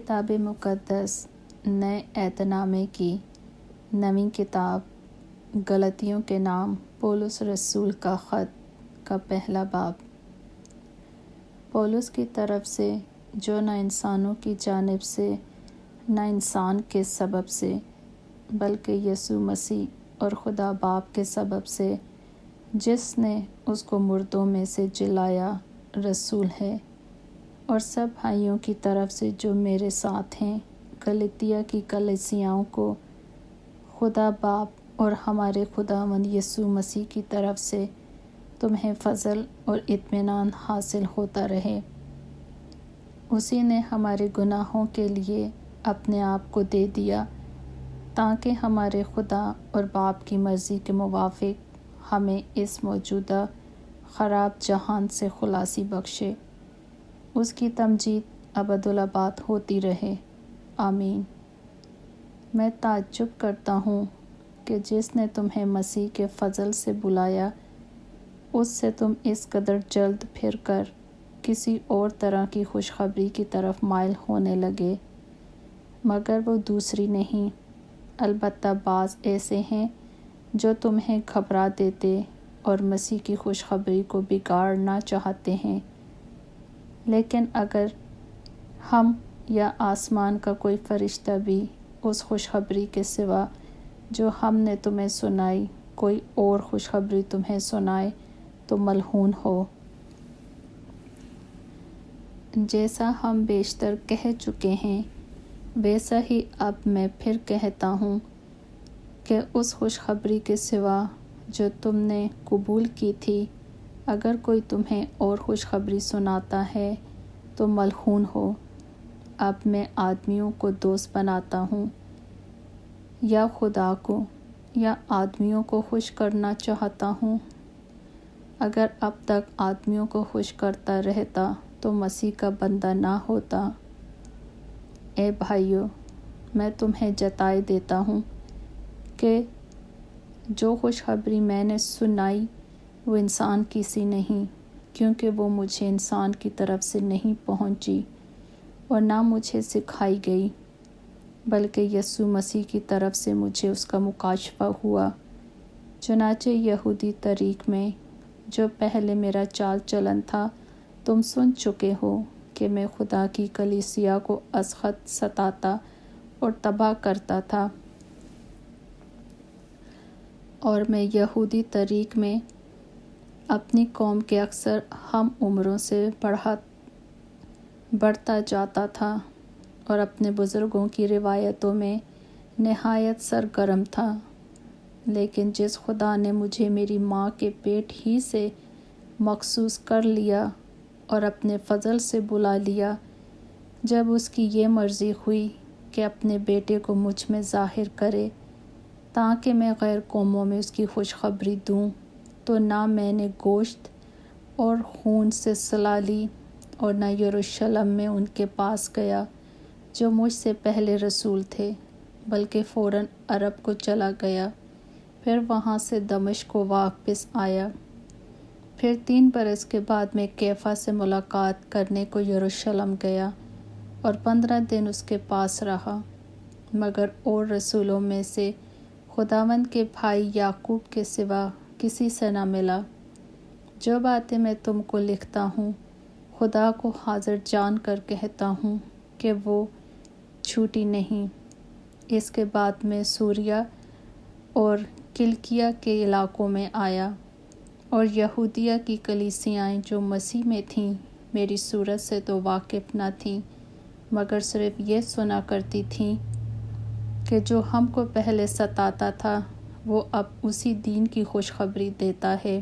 کتاب مقدس نئے عہد نامے کی نویں کتاب غلطیوں کے نام پولس رسول کا خط کا پہلا باب۔ پولس کی طرف سے، جو نہ انسانوں کی جانب سے نہ انسان کے سبب سے بلکہ یسوع مسیح اور خدا باپ کے سبب سے، جس نے اس کو مردوں میں سے جلایا، رسول ہے، اور سب بھائیوں کی طرف سے جو میرے ساتھ ہیں، غلاطیہ کی کلیسیاؤں کو خدا باپ اور ہمارے خداوند یسوع مسیح کی طرف سے تمہیں فضل اور اطمینان حاصل ہوتا رہے۔ اسی نے ہمارے گناہوں کے لیے اپنے آپ کو دے دیا تاکہ ہمارے خدا اور باپ کی مرضی کے موافق ہمیں اس موجودہ خراب جہان سے خلاصی بخشے۔ اس کی تمجید ابدالآباد ہوتی رہے، آمین۔ میں تعجب کرتا ہوں کہ جس نے تمہیں مسیح کے فضل سے بلایا، اس سے تم اس قدر جلد پھر کر کسی اور طرح کی خوشخبری کی طرف مائل ہونے لگے، مگر وہ دوسری نہیں، البتہ بعض ایسے ہیں جو تمہیں گھبرا دیتے اور مسیح کی خوشخبری کو بگاڑنا چاہتے ہیں۔ لیکن اگر ہم یا آسمان کا کوئی فرشتہ بھی اس خوشخبری کے سوا جو ہم نے تمہیں سنائی کوئی اور خوشخبری تمہیں سنائے تو ملعون ہو۔ جیسا ہم بیشتر کہہ چکے ہیں، ویسا ہی اب میں پھر کہتا ہوں کہ اس خوشخبری کے سوا جو تم نے قبول کی تھی، اگر کوئی تمہیں اور خوشخبری سناتا ہے تو ملعون ہو۔ اب میں آدمیوں کو دوست بناتا ہوں یا خدا کو یا آدمیوں کو خوش کرنا چاہتا ہوں؟ اگر اب تک آدمیوں کو خوش کرتا رہتا تو مسیح کا بندہ نہ ہوتا۔ اے بھائیو، میں تمہیں جتائے دیتا ہوں کہ جو خوشخبری میں نے سنائی وہ انسان کی سی نہیں، کیونکہ وہ مجھے انسان کی طرف سے نہیں پہنچی اور نہ مجھے سکھائی گئی، بلکہ یسوع مسیح کی طرف سے مجھے اس کا مکاشفہ ہوا۔ چنانچہ یہودی طریق میں جو پہلے میرا چال چلن تھا، تم سن چکے ہو کہ میں خدا کی کلیسیا کو ازخط ستاتا اور تباہ کرتا تھا، اور میں یہودی طریق میں اپنی قوم کے اکثر ہم عمروں سے بڑھتا جاتا تھا اور اپنے بزرگوں کی روایتوں میں نہایت سرگرم تھا۔ لیکن جس خدا نے مجھے میری ماں کے پیٹ ہی سے مخصوص کر لیا اور اپنے فضل سے بلا لیا، جب اس کی یہ مرضی ہوئی کہ اپنے بیٹے کو مجھ میں ظاہر کرے تاکہ میں غیر قوموں میں اس کی خوشخبری دوں، تو نہ میں نے گوشت اور خون سے صلہ لی اور نہ یروشلم میں ان کے پاس گیا جو مجھ سے پہلے رسول تھے، بلکہ فوراً عرب کو چلا گیا، پھر وہاں سے دمشق کو واپس آیا۔ پھر 3 برس کے بعد میں کیفا سے ملاقات کرنے کو یروشلم گیا اور 15 دن اس کے پاس رہا، مگر اور رسولوں میں سے خداوند کے بھائی یعقوب کے سوا کسی سے نہ ملا۔ جو باتیں میں تم کو لکھتا ہوں، خدا کو حاضر جان کر کہتا ہوں کہ وہ جھوٹی نہیں۔ اس کے بعد میں سوریا اور کلکیا کے علاقوں میں آیا، اور یہودیہ کی کلیسیائیں جو مسیح میں تھیں میری صورت سے تو واقف نہ تھیں، مگر صرف یہ سنا کرتی تھیں کہ جو ہم کو پہلے ستاتا تھا وہ اب اسی دین کی خوشخبری دیتا ہے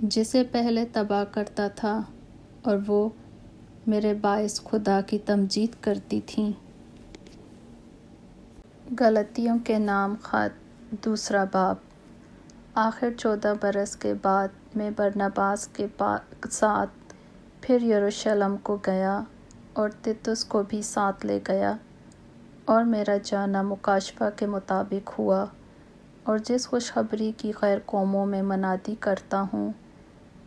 جسے پہلے تباہ کرتا تھا، اور وہ میرے باعث خدا کی تمجید کرتی تھیں۔ غلطیوں کے نام خط دوسرا باب۔ آخر 14 برس کے بعد میں برناباس کے ساتھ پھر یروشلم کو گیا اور تیتس کو بھی ساتھ لے گیا، اور میرا جانا مکاشفہ کے مطابق ہوا، اور جس خوشخبری کی غیر قوموں میں منادی کرتا ہوں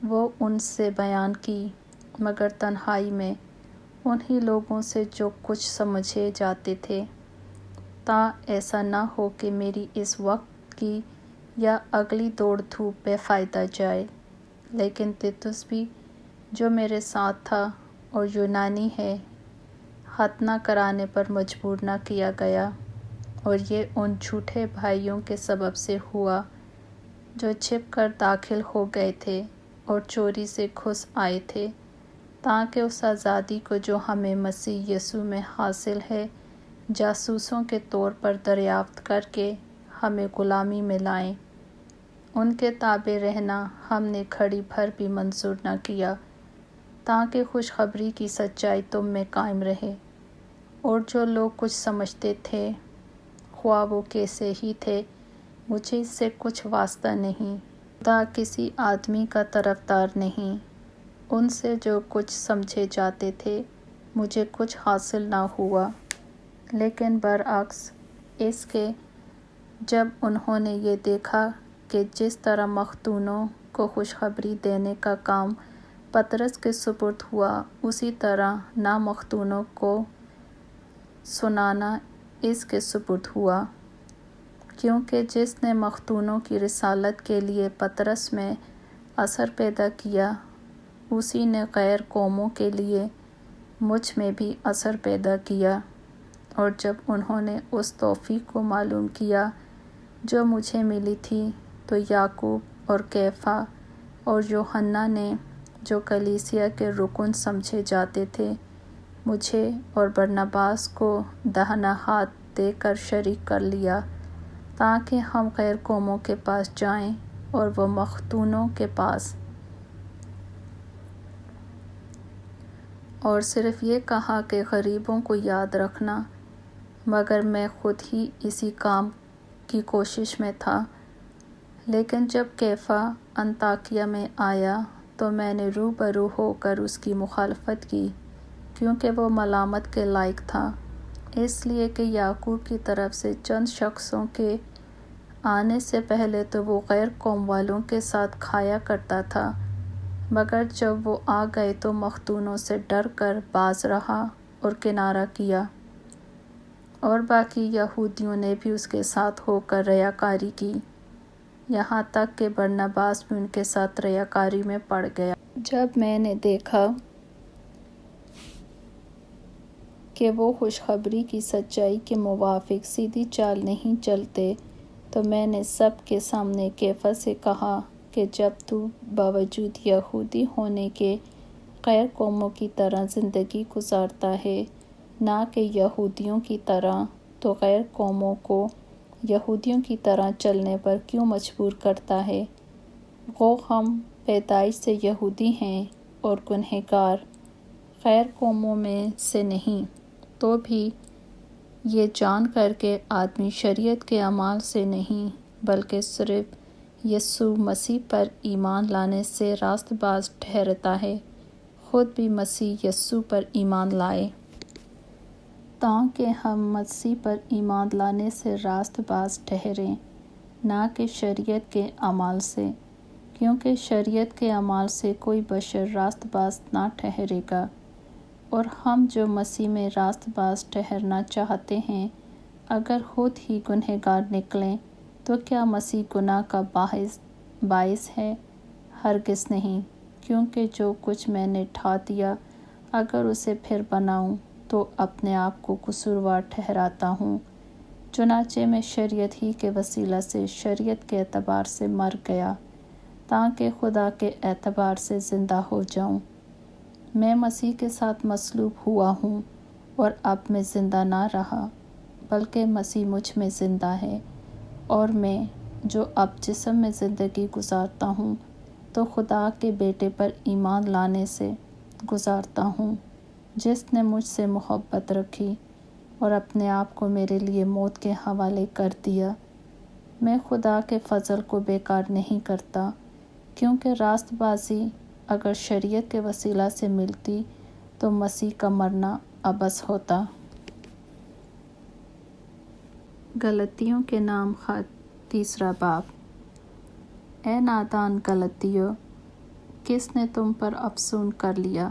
وہ ان سے بیان کی، مگر تنہائی میں، انہی لوگوں سے جو کچھ سمجھے جاتے تھے، تاں ایسا نہ ہو کہ میری اس وقت کی یا اگلی دوڑ دھوپ بے فائدہ جائے۔ لیکن تیتس بھی جو میرے ساتھ تھا اور یونانی ہے، ختنہ کرانے پر مجبور نہ کیا گیا، اور یہ ان جھوٹے بھائیوں کے سبب سے ہوا جو چھپ کر داخل ہو گئے تھے اور چوری سے گھس آئے تھے، تاکہ اس آزادی کو جو ہمیں مسیح یسوع میں حاصل ہے جاسوسوں کے طور پر دریافت کر کے ہمیں غلامی میں لائیں۔ ان کے تابع رہنا ہم نے گھڑی بھر بھی منظور نہ کیا، تاکہ خوشخبری کی سچائی تم میں قائم رہے۔ اور جو لوگ کچھ سمجھتے تھے، خواہ وہ کیسے ہی تھے، مجھے اس سے کچھ واسطہ نہیں۔ خدا کسی آدمی کا طرفدار نہیں۔ ان سے جو کچھ سمجھے جاتے تھے، مجھے کچھ حاصل نہ ہوا، لیکن برعکس اس کے جب انہوں نے یہ دیکھا کہ جس طرح مختونوں کو خوشخبری دینے کا کام پطرس کے سپرد ہوا، اسی طرح نامختونوں کو سنانا اس کے سپرد ہوا، کیونکہ جس نے مختونوں کی رسالت کے لیے پطرس میں اثر پیدا کیا، اسی نے غیر قوموں کے لیے مجھ میں بھی اثر پیدا کیا۔ اور جب انہوں نے اس توفیق کو معلوم کیا جو مجھے ملی تھی، تو یعقوب اور کیفا اور یوحنا نے، جو کلیسیا کے رکن سمجھے جاتے تھے، مجھے اور برناباس کو داہنا ہاتھ دے کر شریک کر لیا، تاکہ ہم غیر قوموں کے پاس جائیں اور وہ مختونوں کے پاس۔ اور صرف یہ کہا کہ غریبوں کو یاد رکھنا، مگر میں خود ہی اسی کام کی کوشش میں تھا۔ لیکن جب کیفا انطاکیہ میں آیا تو میں نے روبرو ہو کر اس کی مخالفت کی، کیونکہ وہ ملامت کے لائق تھا، اس لیے کہ یعقوب کی طرف سے چند شخصوں کے آنے سے پہلے تو وہ غیر قوم والوں کے ساتھ کھایا کرتا تھا، مگر جب وہ آ گئے تو مختونوں سے ڈر کر باز رہا اور کنارہ کیا۔ اور باقی یہودیوں نے بھی اس کے ساتھ ہو کر ریاکاری کی، یہاں تک کہ برناباس بھی ان کے ساتھ ریاکاری میں پڑ گیا۔ جب میں نے دیکھا کہ وہ خوشخبری کی سچائی کے موافق سیدھی چال نہیں چلتے، تو میں نے سب کے سامنے کیفا سے کہا کہ جب تو باوجود یہودی ہونے کے غیر قوموں کی طرح زندگی گزارتا ہے، نہ کہ یہودیوں کی طرح، تو غیر قوموں کو یہودیوں کی طرح چلنے پر کیوں مجبور کرتا ہے؟ گو ہم پیدائش سے یہودی ہیں اور گنہگار غیر قوموں میں سے نہیں، تو بھی یہ جان کر کہ آدمی شریعت کے اعمال سے نہیں، بلکہ صرف یسوع مسیح پر ایمان لانے سے راست باز ٹھہرتا ہے، خود بھی مسیح یسوع پر ایمان لائے، تاکہ ہم مسیح پر ایمان لانے سے راست باز ٹھہریں، نہ کہ شریعت کے اعمال سے، کیونکہ شریعت کے اعمال سے کوئی بشر راست باز نہ ٹھہرے گا۔ اور ہم جو مسیح میں راست باز ٹھہرنا چاہتے ہیں، اگر خود ہی گنہگار نکلیں، تو کیا مسیح گناہ کا باعث ہے؟ ہرگز نہیں، کیونکہ جو کچھ میں نے ڈھا دیا، اگر اسے پھر بناؤں تو اپنے آپ کو قصوروار ٹھہراتا ہوں۔ چنانچہ میں شریعت ہی کے وسیلہ سے شریعت کے اعتبار سے مر گیا، تاکہ خدا کے اعتبار سے زندہ ہو جاؤں۔ میں مسیح کے ساتھ مصلوب ہوا ہوں، اور اب میں زندہ نہ رہا، بلکہ مسیح مجھ میں زندہ ہے، اور میں جو اب جسم میں زندگی گزارتا ہوں تو خدا کے بیٹے پر ایمان لانے سے گزارتا ہوں، جس نے مجھ سے محبت رکھی اور اپنے آپ کو میرے لیے موت کے حوالے کر دیا۔ میں خدا کے فضل کو بیکار نہیں کرتا، کیونکہ راست بازی اگر شریعت کے وسیلہ سے ملتی تو مسیح کا مرنا عبث ہوتا۔ غلطیوں کے نام خط، 3 باب۔ اے نادان غلطیو، کس نے تم پر افسون کر لیا؟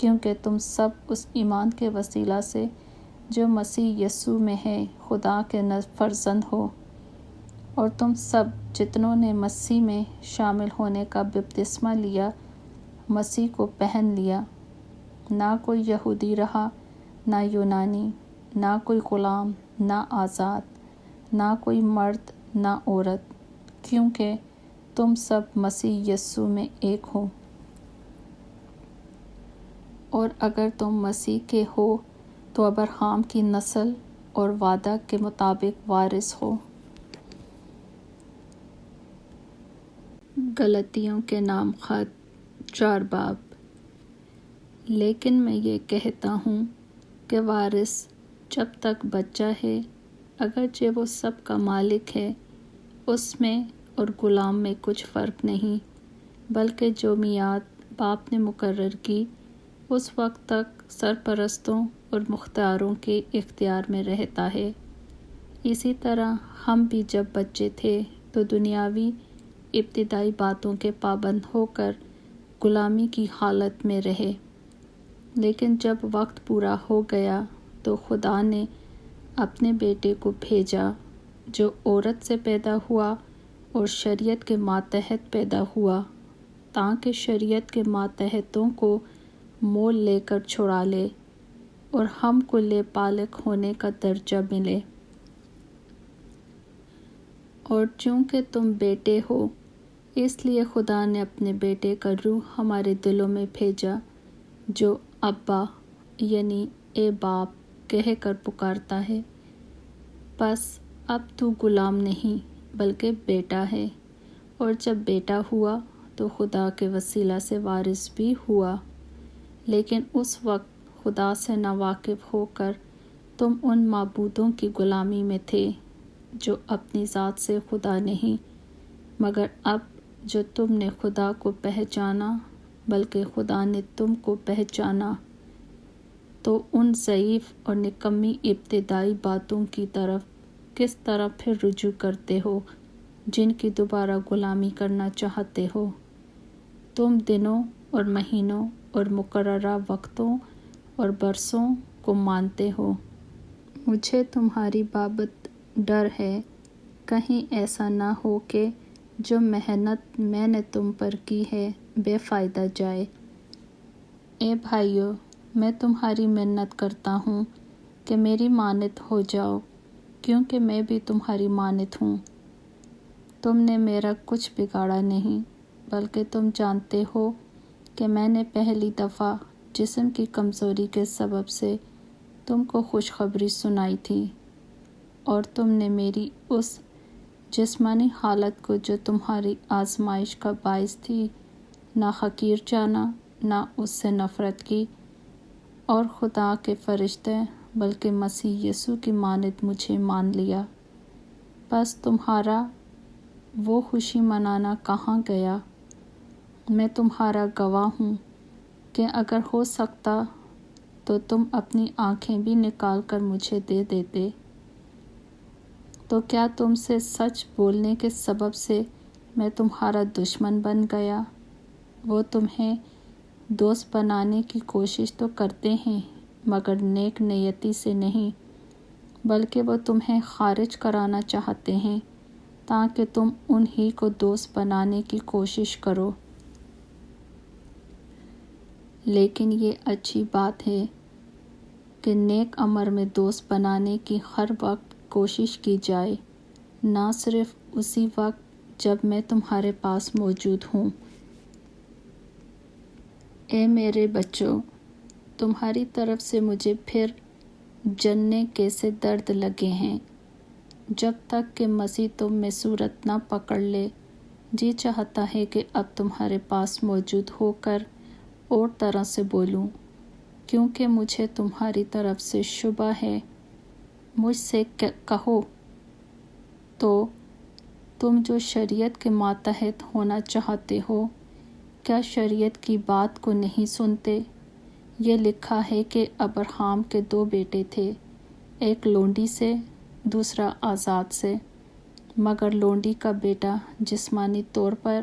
کیونکہ تم سب اس ایمان کے وسیلہ سے جو مسیح یسوع میں ہے خدا کے فرزند ہو، اور تم سب جتنوں نے مسیح میں شامل ہونے کا بپتسمہ لیا مسیح کو پہن لیا۔ نہ کوئی یہودی رہا، نہ یونانی، نہ کوئی غلام، نہ آزاد، نہ کوئی مرد، نہ عورت، کیونکہ تم سب مسیح یسوع میں ایک ہو۔ اور اگر تم مسیح کے ہو تو ابراہیم کی نسل اور وعدہ کے مطابق وارث ہو۔ غلاطیوں کے نام خط 4 باب۔ لیکن میں یہ کہتا ہوں کہ وارث جب تک بچہ ہے، اگرچہ وہ سب کا مالک ہے، اس میں اور غلام میں کچھ فرق نہیں، بلکہ جو میعاد باپ نے مقرر کی اس وقت تک سرپرستوں اور مختاروں کے اختیار میں رہتا ہے۔ اسی طرح ہم بھی جب بچے تھے تو دنیاوی ابتدائی باتوں کے پابند ہو کر غلامی کی حالت میں رہے، لیکن جب وقت پورا ہو گیا تو خدا نے اپنے بیٹے کو بھیجا جو عورت سے پیدا ہوا اور شریعت کے ماتحت پیدا ہوا، تاکہ شریعت کے ماتحتوں کو مول لے کر چھڑا لے اور ہم کو لے پالک ہونے کا درجہ ملے۔ اور چونکہ تم بیٹے ہو، اس لیے خدا نے اپنے بیٹے کا روح ہمارے دلوں میں بھیجا جو ابا یعنی اے باپ کہہ کر پکارتا ہے۔ بس اب تو غلام نہیں بلکہ بیٹا ہے، اور جب بیٹا ہوا تو خدا کے وسیلہ سے وارث بھی ہوا۔ لیکن اس وقت خدا سے ناواقف ہو کر تم ان معبودوں کی غلامی میں تھے جو اپنی ذات سے خدا نہیں، مگر اب جو تم نے خدا کو پہچانا بلکہ خدا نے تم کو پہچانا، تو ان ضعیف اور نکمی ابتدائی باتوں کی طرف کس طرح پھر رجوع کرتے ہو جن کی دوبارہ غلامی کرنا چاہتے ہو۔ تم دنوں اور مہینوں اور مقررہ وقتوں اور برسوں کو مانتے ہو۔ مجھے تمہاری بابت ڈر ہے، کہیں ایسا نہ ہو کہ جو محنت میں نے تم پر کی ہے بے فائدہ جائے۔ اے بھائیو، میں تمہاری منت کرتا ہوں کہ میری مانند ہو جاؤ، کیونکہ میں بھی تمہاری مانند ہوں۔ تم نے میرا کچھ بگاڑا نہیں، بلکہ تم جانتے ہو کہ میں نے پہلی دفعہ جسم کی کمزوری کے سبب سے تم کو خوشخبری سنائی تھی، اور تم نے میری اس جسمانی حالت کو جو تمہاری آزمائش کا باعث تھی نہ حقیر جانا، نہ اس سے نفرت کی، اور خدا کے فرشتے بلکہ مسیح یسوع کی مانند مجھے مان لیا۔ بس تمہارا وہ خوشی منانا کہاں گیا؟ میں تمہارا گواہ ہوں کہ اگر ہو سکتا تو تم اپنی آنکھیں بھی نکال کر مجھے دے دیتے۔ تو کیا تم سے سچ بولنے کے سبب سے میں تمہارا دشمن بن گیا؟ وہ تمہیں دوست بنانے کی کوشش تو کرتے ہیں، مگر نیک نیتی سے نہیں، بلکہ وہ تمہیں خارج کرانا چاہتے ہیں تاکہ تم انہی کو دوست بنانے کی کوشش کرو۔ لیکن یہ اچھی بات ہے کہ نیک امر میں دوست بنانے کی ہر وقت کوشش کی جائے، نہ صرف اسی وقت جب میں تمہارے پاس موجود ہوں۔ اے میرے بچوں، تمہاری طرف سے مجھے پھر جننے کیسے درد لگے ہیں۔ جب تک کہ مسیح تم میں صورت نہ پکڑ لے، جی چاہتا ہے کہ اب تمہارے پاس موجود ہو کر اور طرح سے بولوں، کیونکہ مجھے تمہاری طرف سے شبہ ہے۔ مجھ سے کہو تو تم جو شریعت کے ماتحت ہونا چاہتے ہو، کیا شریعت کی بات کو نہیں سنتے؟ یہ لکھا ہے کہ ابراہیم کے 2 بیٹے تھے، ایک لونڈی سے، دوسرا آزاد سے، مگر لونڈی کا بیٹا جسمانی طور پر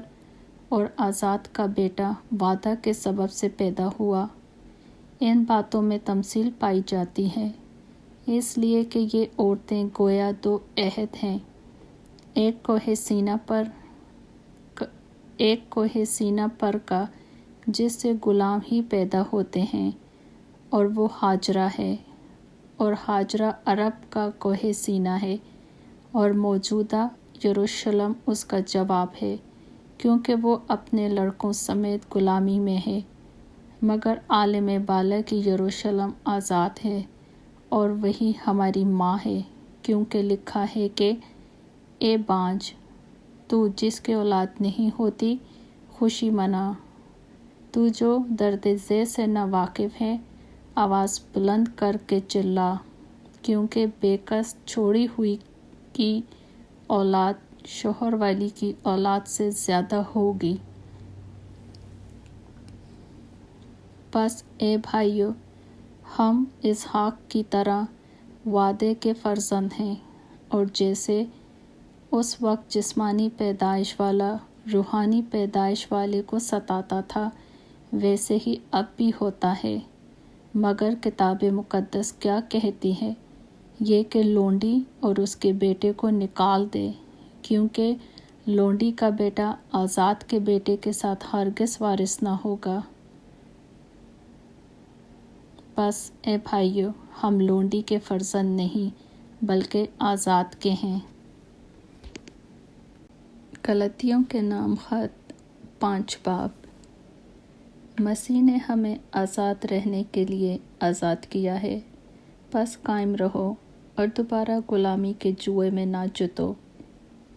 اور آزاد کا بیٹا وعدہ کے سبب سے پیدا ہوا۔ ان باتوں میں تمثیل پائی جاتی ہے، اس لیے کہ یہ عورتیں گویا دو عہد ہیں، ایک کوہ سینہ پر کا جس سے غلام ہی پیدا ہوتے ہیں، اور وہ ہاجرہ ہے، اور ہاجرہ عرب کا کوہ سینہ ہے، اور موجودہ یروشلم اس کا جواب ہے، کیونکہ وہ اپنے لڑکوں سمیت غلامی میں ہے، مگر عالم بالا کی یروشلم آزاد ہے، اور وہی ہماری ماں ہے، کیونکہ لکھا ہے کہ اے بانجھ، تو جس کے اولاد نہیں ہوتی خوشی منا، تو جو درد ذیل سے نا واقف ہے آواز بلند کر کے چلا، کیونکہ بے کس چھوڑی ہوئی کی اولاد شوہر والی کی اولاد سے زیادہ ہوگی۔ پس اے بھائیو، ہم اسحاق کی طرح وعدے کے فرزند ہیں، اور جیسے اس وقت جسمانی پیدائش والا روحانی پیدائش والے کو ستاتا تھا، ویسے ہی اب بھی ہوتا ہے، مگر کتاب مقدس کیا کہتی ہے؟ یہ کہ لونڈی اور اس کے بیٹے کو نکال دے، کیونکہ لونڈی کا بیٹا آزاد کے بیٹے کے ساتھ ہرگز وارث نہ ہوگا۔ بس اے بھائیو، ہم لونڈی کے فرزند نہیں بلکہ آزاد کے ہیں۔ غلاطیوں کے نام خط 5 باب۔ مسیح نے ہمیں آزاد رہنے کے لیے آزاد کیا ہے، پس قائم رہو اور دوبارہ غلامی کے جوئے میں نہ جتو۔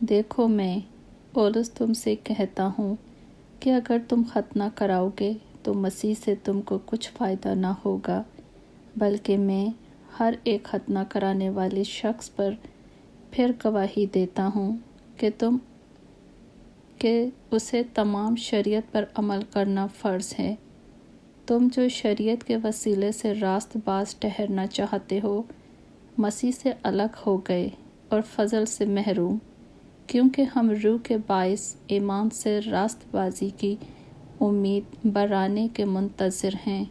دیکھو، میں پولس تم سے کہتا ہوں کہ اگر تم ختنہ کراؤ گے تو مسیح سے تم کو کچھ فائدہ نہ ہوگا، بلکہ میں ہر ایک ختنہ کرانے والے شخص پر پھر گواہی دیتا ہوں کہ اسے تمام شریعت پر عمل کرنا فرض ہے۔ تم جو شریعت کے وسیلے سے راست باز ٹھہرنا چاہتے ہو، مسیح سے الگ ہو گئے اور فضل سے محروم، کیونکہ ہم روح کے باعث ایمان سے راست بازی کی امید برانے کے منتظر ہیں،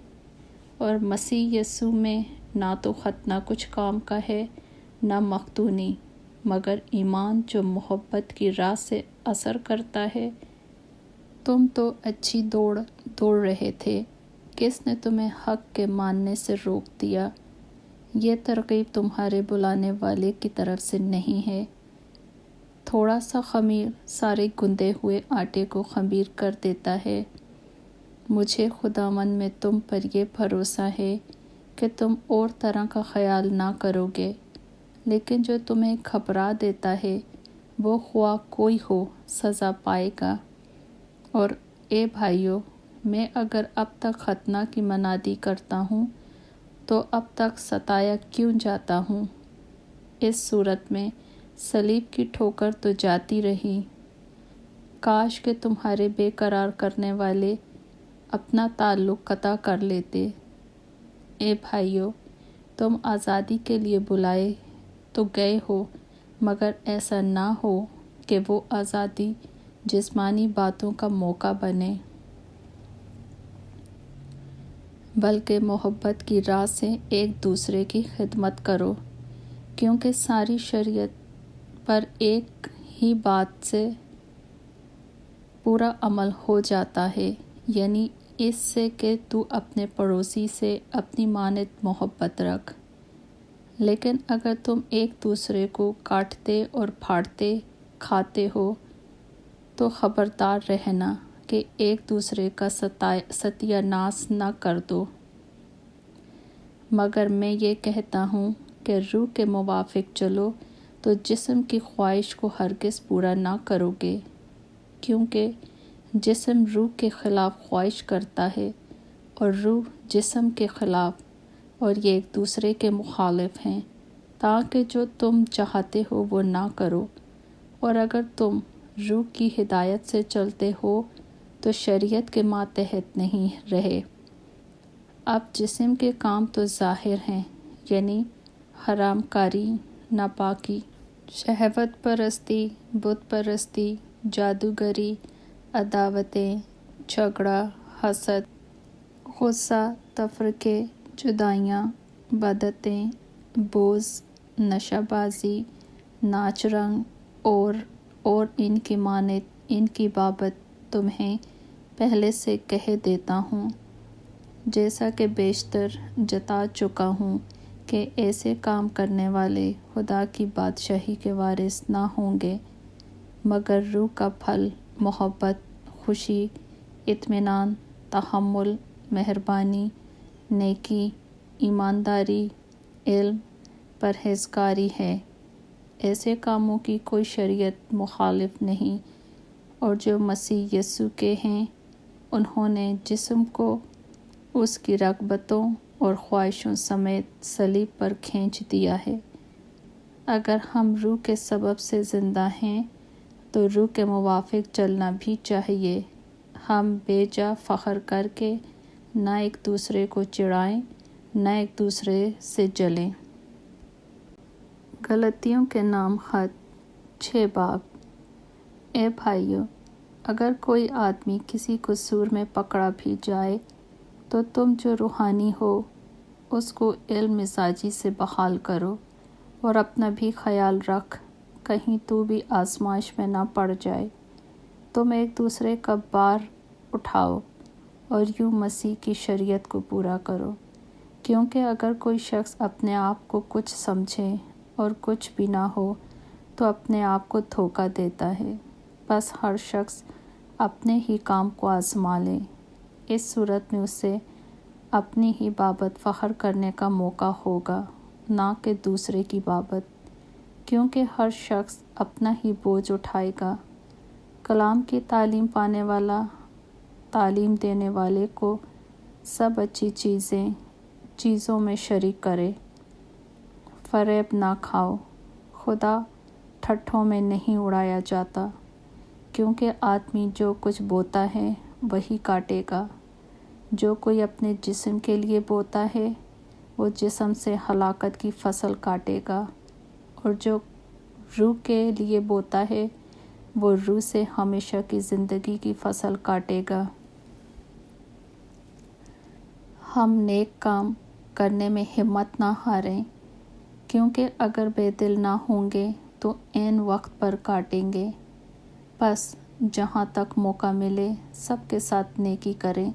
اور مسیح یسوع میں نہ تو ختنہ کچھ کام کا ہے نہ مختونی، مگر ایمان جو محبت کی راہ سے اثر کرتا ہے۔ تم تو اچھی دوڑ رہے تھے، کس نے تمہیں حق کے ماننے سے روک دیا؟ یہ ترغیب تمہارے بلانے والے کی طرف سے نہیں ہے۔ تھوڑا سا خمیر سارے گندے ہوئے آٹے کو خمیر کر دیتا ہے۔ مجھے خداوند میں تم پر یہ بھروسہ ہے کہ تم اور طرح کا خیال نہ کرو گے، لیکن جو تمہیں گھبرا دیتا ہے وہ خواہ کوئی ہو سزا پائے گا۔ اور اے بھائیو، میں اگر اب تک ختنہ کی منادی کرتا ہوں تو اب تک ستایا کیوں جاتا ہوں؟ اس صورت میں صلیب کی ٹھوکر تو جاتی رہی۔ کاش کہ تمہارے بے قرار کرنے والے اپنا تعلق قطع کر لیتے۔ اے بھائیو، تم آزادی کے لیے بلائے تو گئے ہو، مگر ایسا نہ ہو کہ وہ آزادی جسمانی باتوں کا موقع بنے، بلکہ محبت کی راہ سے ایک دوسرے کی خدمت کرو، کیونکہ ساری شریعت پر ایک ہی بات سے پورا عمل ہو جاتا ہے، یعنی اس سے کہ تو اپنے پڑوسی سے اپنی مانند محبت رکھ۔ لیکن اگر تم ایک دوسرے کو کاٹتے اور پھاڑتے کھاتے ہو تو خبردار رہنا کہ ایک دوسرے کا ستیہ ناش نہ کر دو۔ مگر میں یہ کہتا ہوں کہ روح کے موافق چلو تو جسم کی خواہش کو ہرگز پورا نہ کرو گے، کیونکہ جسم روح کے خلاف خواہش کرتا ہے اور روح جسم کے خلاف، اور یہ ایک دوسرے کے مخالف ہیں، تاکہ جو تم چاہتے ہو وہ نہ کرو۔ اور اگر تم روح کی ہدایت سے چلتے ہو تو شریعت کے ماتحت نہیں رہے۔ اب جسم کے کام تو ظاہر ہیں، یعنی حرام کاری، ناپاکی، شہوت پرستی، بت پرستی، جادوگری، عداوتیں، جھگڑا، حسد، غصہ، تفرقے، جدائیاں، بدعتیں، بغض، نشہ بازی، ناچ رنگ اور ان کی مانند ان کی بابت تمہیں پہلے سے کہہ دیتا ہوں، جیسا کہ بیشتر جتا چکا ہوں کہ ایسے کام کرنے والے خدا کی بادشاہی کے وارث نہ ہوں گے، مگر روح کا پھل محبت، خوشی، اطمینان، تحمل، مہربانی، نیکی، ایمانداری، علم، پرہیزگاری ہے۔ ایسے کاموں کی کوئی شریعت مخالف نہیں، اور جو مسیح یسوع کے ہیں انہوں نے جسم کو اس کی رغبتوں اور خواہشوں سمیت صلیب پر کھینچ دیا ہے۔ اگر ہم روح کے سبب سے زندہ ہیں تو روح کے موافق چلنا بھی چاہیے۔ ہم بے جا فخر کر کے نہ ایک دوسرے کو چڑھائیں، نہ ایک دوسرے سے جلیں۔ غلاطیوں کے نام خط 6 باب۔ اے بھائیو، اگر کوئی آدمی کسی قصور میں پکڑا بھی جائے تو تم جو روحانی ہو اس کو علم مزاجی سے بحال کرو، اور اپنا بھی خیال رکھ کہیں تو بھی آزمائش میں نہ پڑ جائے۔ تم ایک دوسرے کا بار اٹھاؤ اور یوں مسیح کی شریعت کو پورا کرو، کیونکہ اگر کوئی شخص اپنے آپ کو کچھ سمجھے اور کچھ بھی نہ ہو تو اپنے آپ کو دھوکہ دیتا ہے۔ بس ہر شخص اپنے ہی کام کو آزما لے، اس صورت میں اسے اپنی ہی بابت فخر کرنے کا موقع ہوگا، نہ کہ دوسرے کی بابت، کیونکہ ہر شخص اپنا ہی بوجھ اٹھائے گا۔ کلام کی تعلیم پانے والا تعلیم دینے والے کو سب اچھی چیزوں میں شریک کرے۔ فریب نہ کھاؤ، خدا ٹھٹھوں میں نہیں اڑایا جاتا، کیونکہ آدمی جو کچھ بوتا ہے وہی کاٹے گا۔ جو کوئی اپنے جسم کے لیے بوتا ہے وہ جسم سے ہلاکت کی فصل کاٹے گا، اور جو روح کے لیے بوتا ہے وہ روح سے ہمیشہ کی زندگی کی فصل کاٹے گا۔ ہم نیک کام کرنے میں ہمت نہ ہاریں، کیونکہ اگر بے دل نہ ہوں گے تو عین وقت پر کاٹیں گے۔ بس جہاں تک موقع ملے سب کے ساتھ نیکی کریں،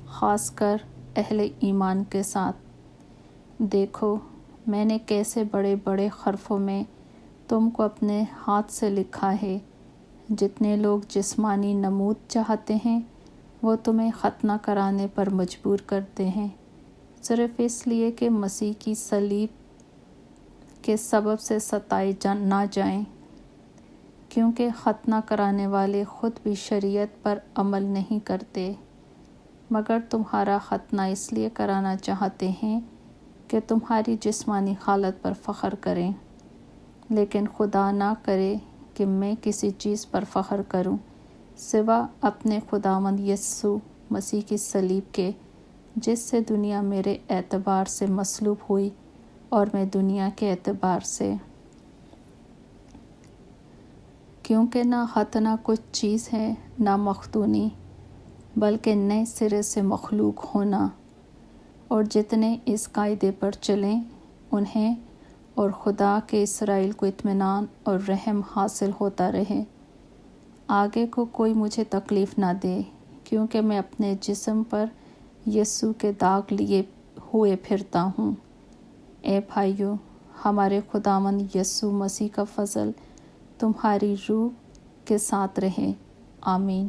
خاص کر اہل ایمان کے ساتھ۔ دیکھو، میں نے کیسے بڑے بڑے حرفوں میں تم کو اپنے ہاتھ سے لکھا ہے۔ جتنے لوگ جسمانی نمود چاہتے ہیں وہ تمہیں ختنہ کرانے پر مجبور کرتے ہیں، صرف اس لیے کہ مسیح کی صلیب کے سبب سے ستائے نہ جائیں، کیونکہ ختنہ کرانے والے خود بھی شریعت پر عمل نہیں کرتے، مگر تمہارا ختنہ اس لیے کرانا چاہتے ہیں کہ تمہاری جسمانی حالت پر فخر کریں۔ لیکن خدا نہ کرے کہ میں کسی چیز پر فخر کروں سوا اپنے خداوند یسوع مسیح کی صلیب کے، جس سے دنیا میرے اعتبار سے مصلوب ہوئی اور میں دنیا کے اعتبار سے۔ کیونکہ نہ ختنہ کچھ چیز ہے نہ مختونی، بلکہ نئے سرے سے مخلوق ہونا، اور جتنے اس قاعدے پر چلیں انہیں اور خدا کے اسرائیل کو اطمینان اور رحم حاصل ہوتا رہے۔ آگے کو کوئی مجھے تکلیف نہ دے، کیونکہ میں اپنے جسم پر یسوع کے داغ لیے ہوئے پھرتا ہوں۔ اے بھائیو، ہمارے خداوند یسوع مسیح کا فضل تمہاری روح کے ساتھ رہے۔ آمین۔